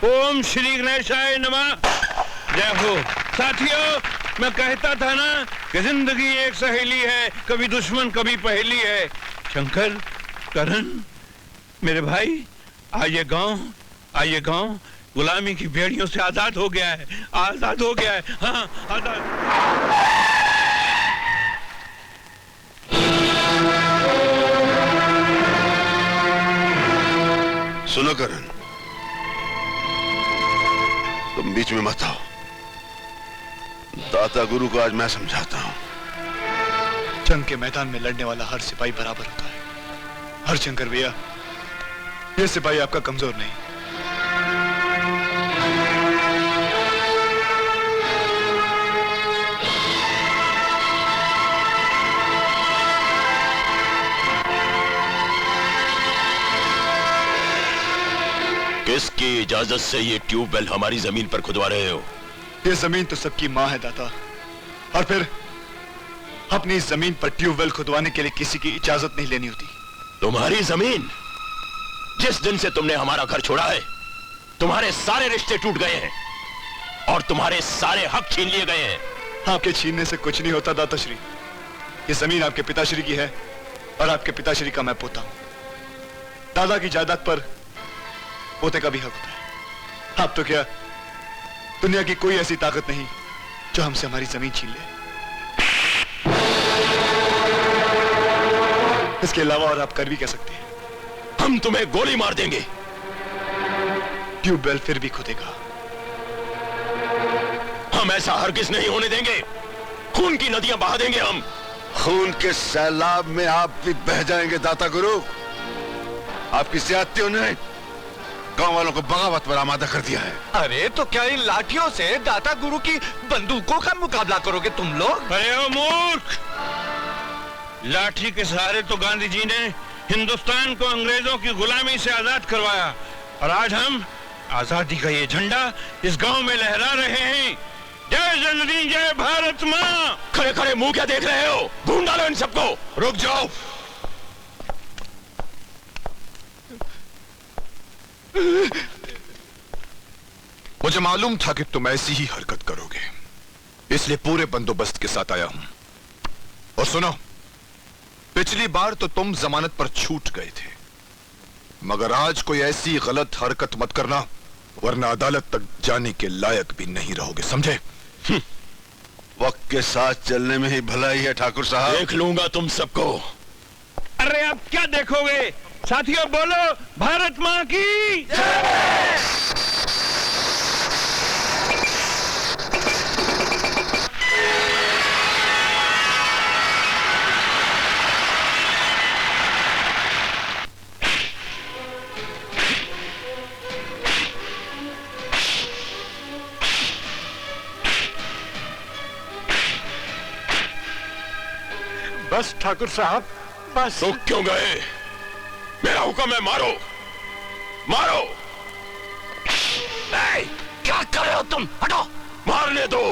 ओम श्री गणेशाय नमः। जय हो। साथियों, मैं कहता था ना कि जिंदगी एक सहेली है, कभी दुश्मन कभी पहेली है। शंकर, करण, मेरे भाई, आइए गांव गुलामी की बेड़ियों से आजाद हो गया है, आजाद हो गया है। हाँ, आजाद। सुनो करण, तुम बीच में मत आओ। दाता गुरु को आज मैं समझाता हूं। जंग के मैदान में लड़ने वाला हर सिपाही बराबर होता है। हर शंकर भैया, ये सिपाही आपका कमजोर नहीं। किसकी इजाजत से ये ट्यूबवेल हमारी जमीन पर खुदवा रहे हो? ये जमीन तो सबकी मां है दाता, और फिर अपनी जमीन पर ट्यूबवेल खुदवाने के लिए किसी की इजाजत नहीं लेनी होती। तुम्हारी जमीन? जिस दिन से तुमने हमारा घर छोड़ा है, तुम्हारे सारे रिश्ते टूट गए हैं और तुम्हारे सारे हक छीन लिए गए हैं। आपके छीनने से कुछ नहीं होता दाताश्री। ये जमीन आपके पिताश्री की है और आपके पिताश्री का मैं पोता हूं। दादा की जायदाद पर पोते का भी हक होता है। आप तो क्या, दुनिया की कोई ऐसी ताकत नहीं जो हमसे हमारी जमीन छीन ले। इसके अलावा और आप कर भी कह सकते हैं। हम तुम्हें गोली मार देंगे। ट्यूबवेल फिर भी खुदेगा। हम ऐसा हरगिज नहीं होने देंगे। खून की नदियां बहा देंगे हम। खून के सैलाब में आप भी बह जाएंगे दाता गुरु। आपकी सियातियों ने गांव वालों को बगावत पर आमादा कर दिया है। अरे तो क्या इन लाठियों से दाता गुरु की बंदूकों का मुकाबला करोगे तुम लोग? अरे ओ मूर्ख, लाठी के सहारे तो गांधी जी ने हिंदुस्तान को अंग्रेजों की गुलामी से आजाद करवाया, और आज हम आजादी का ये झंडा इस गांव में लहरा रहे हैं। जय जननी, जय भारत माँ। खड़े खड़े मुंह क्या देख रहे हो? ढूंढ डालो इन सबको। रुक जाओ। मुझे मालूम था कि तुम ऐसी ही हरकत करोगे, इसलिए पूरे बंदोबस्त के साथ आया हूं। और सुनो, पिछली बार तो तुम जमानत पर छूट गए थे, मगर आज कोई ऐसी गलत हरकत मत करना, वरना अदालत तक जाने के लायक भी नहीं रहोगे, समझे? वक्त के साथ चलने में ही भलाई है ठाकुर साहब। देख लूंगा तुम सबको। अरे आप क्या देखोगे? साथियों बोलो, भारत माँ की जय। बस ठाकुर साहब, बस। रुक क्यों गए? मेरा हुक्म है, मारो मारो। क्या कर रहे हो तुम? हटो। मारने दो।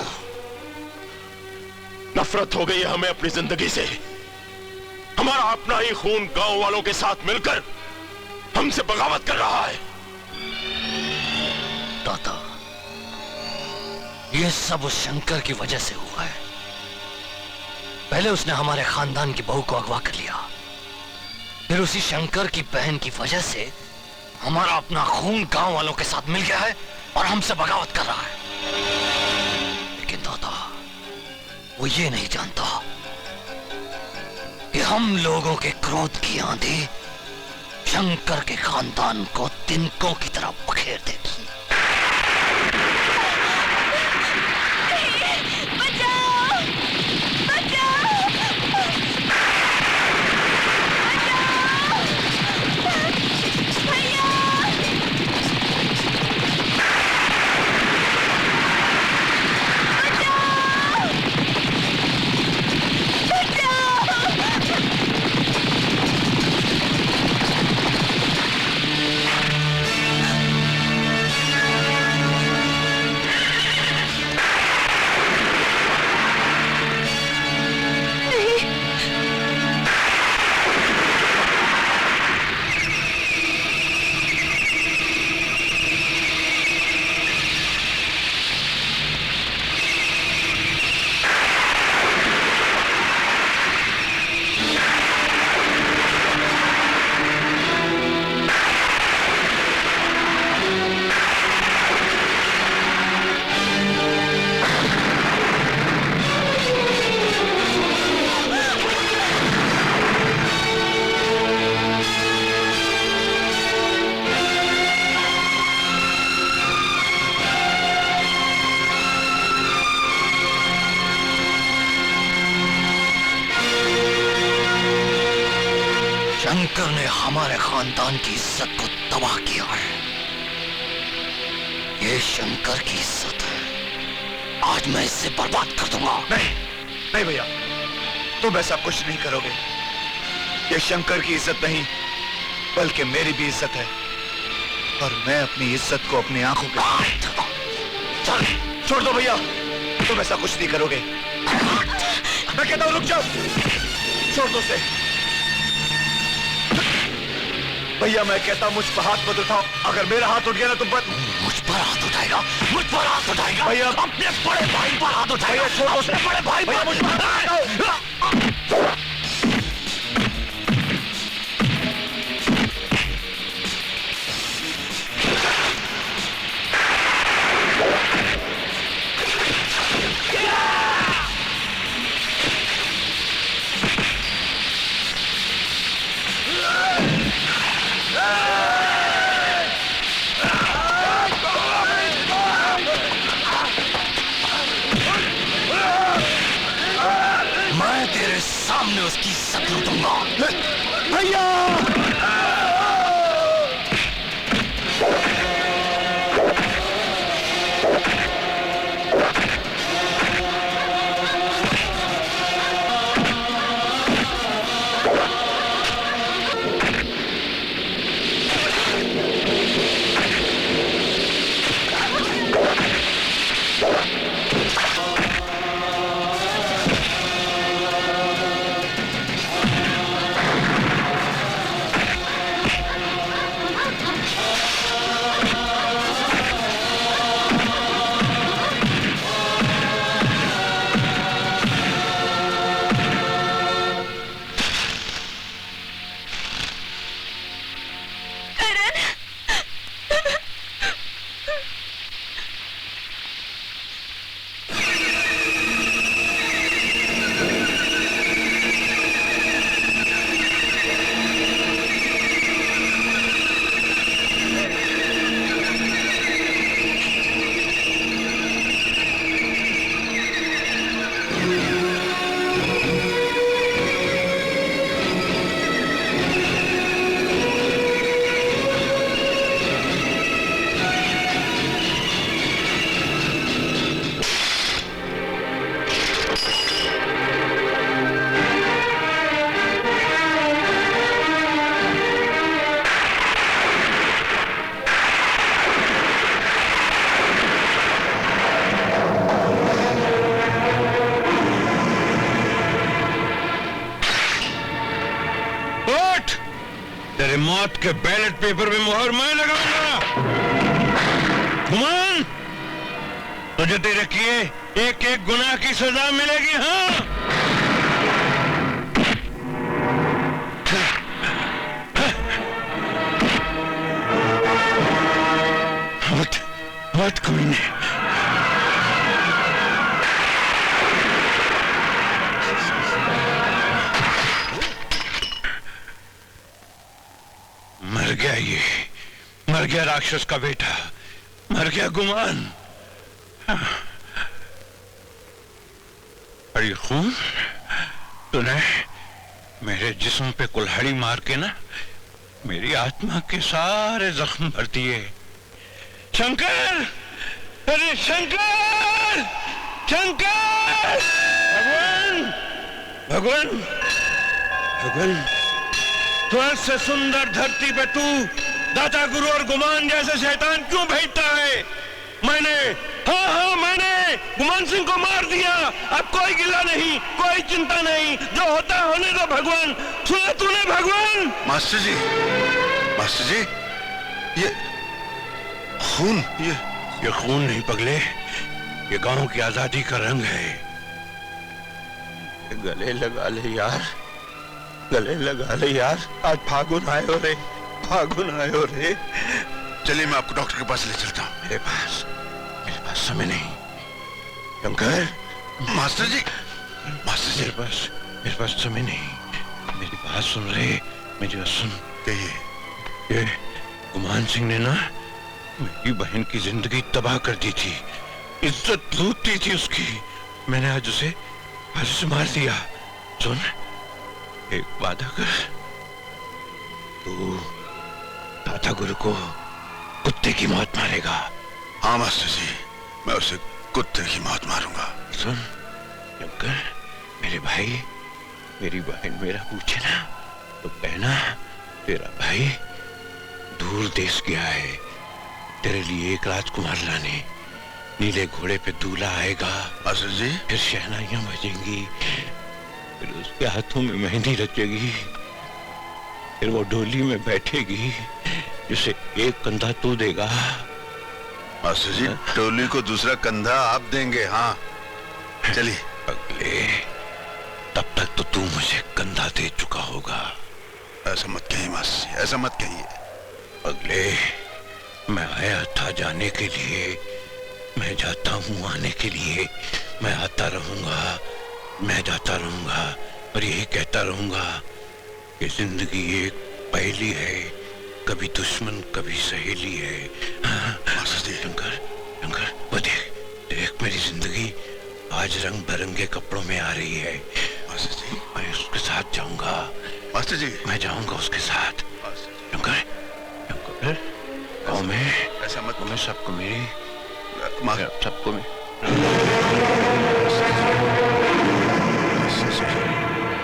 नफरत हो गई है हमें अपनी जिंदगी से। हमारा अपना ही खून गांव वालों के साथ मिलकर हमसे बगावत कर रहा है। दाता, ये सब उस शंकर की वजह से हुआ है। पहले उसने हमारे खानदान की बहू को अगवा कर लिया, फिर उसी शंकर की बहन की वजह से हमारा अपना खून गांव वालों के साथ मिल गया है और हमसे बगावत कर रहा है। लेकिन दादा, वो ये नहीं जानता कि हम लोगों के क्रोध की आंधी शंकर के खानदान को तिनकों की तरह बखेर देगी। शंकर ने हमारे खानदान की इज्जत को तबाह किया है। ये शंकर की इज्जत है, आज मैं इसे बर्बाद कर दूंगा। नहीं नहीं भैया, तुम ऐसा कुछ नहीं करोगे। ये शंकर की इज्जत नहीं बल्कि मेरी भी इज्जत है, और मैं अपनी इज्जत को अपनी आंखों के चल छोड़ दो भैया, तुम ऐसा कुछ नहीं करोगे। मैं कहता हूं रुक जाओ, छोड़ दो उसे। भैया मैं कहता हूं मुझ पर हाथ मत उठाओ, अगर मेरा हाथ उठ गया ना तुम पर। मुझ पर हाथ उठाएगा, मुझ पर हाथ उठाएगा भैया। अपने बड़े भाई पर हाथ उठाएगा। भैया छोड़ दो उसे। अपने बड़े भाई भैया मुझ पर हाथ उठाओ। मैं तेरे सामने उसकी इज्जत लूटूंगा। भैया तेरे मौत के बैलेट पेपर में मुहर मैं लगाऊंगा। गुमान, तुझे तेरे किए एक एक गुनाह की सजा मिलेगी। हाँ, मत कोई नहीं। मर गया ये, मर गया राक्षस का बेटा, मर गया गुमान। और ये खून तूने मेरे जिस्म पे कुल्हाड़ी मार के ना मेरी आत्मा के सारे जख्म भर दिए। शंकर, अरे शंकर, शंकर, भगवान, भगवान, भगवान, स्वर्ग से सुंदर धरती पे तू दाता गुरु और गुमान जैसे शैतान क्यों भेजता है? मैंने गुमान सिंह को मार दिया। अब कोई गिला नहीं, कोई चिंता नहीं, जो होता होने दो। भगवान, सुना तूने भगवान? मास्टर जी, मास्टर जी, ये खून, ये खून नहीं पगले, ये गांव की आजादी का रंग है। गले लगा ले यार, गले लगा ले यार। आज फागुन आए हो रे, फागुन आए हो रे। चलिए मैं आपको डॉक्टर के पास ले चलता हूँ। मेरे पास समय नहीं। शंकर, मास्टर जी, मास्टर जी, मेरे पास समय नहीं। मेरी बात सुन रहे, मेरी बात सुन। ये गुमान सिंह ने ना मेरी बहन की जिंदगी तबाह कर दी थी, इज्जत लूट दी थी उसकी। मैंने आज उसे फांसी से मार दिया। सुन, एक वादा कर, तू दाता गुरु को कुत्ते की मौत मारेगा। हाँ मास्टर जी, मैं उसे कुत्ते की मौत मारूंगा। सुन शंकर, मेरे भाई, मेरी बहन मेरा पूछे ना तो कहना तेरा भाई दूर देश गया है तेरे लिए एक राजकुमार लाने। नीले घोड़े पे दूल्हा आएगा, मास्टर जी, फिर शहनाइयां बजेंगी, फिर उसके हाथों में मेहंदी रचेगी, फिर वो डोली में बैठेगी जिसे एक कंधा तू देगा। मास्टर जी, टोली को दूसरा कंधा आप देंगे। हाँ चलिए। अगले तब तक तो तू मुझे कंधा दे चुका होगा। ऐसा मत कहिए मास्टर जी, ऐसा मत कहिए। अगले मैं आया था जाने के लिए, मैं जाता हूँ आने के लिए। मैं आता रहूंगा, मैं जाता रहूंगा और यही कहता रहूंगा कि जिंदगी एक पहेली है, कभी दुश्मन कभी सहेली है। हाँ, मास्टर जी। शंकर, शंकर, वो देख देख मेरी जिंदगी आज रंग बिरंगे कपड़ों में आ रही है। मास्टर जी, मैं उसके साथ जाऊंगा, मास्टर जी, मैं जाऊंगा उसके साथ। शंकर, शंकर, गाँव में ऐसा मत। मैं सबको मेरी मास्टर सबको मैं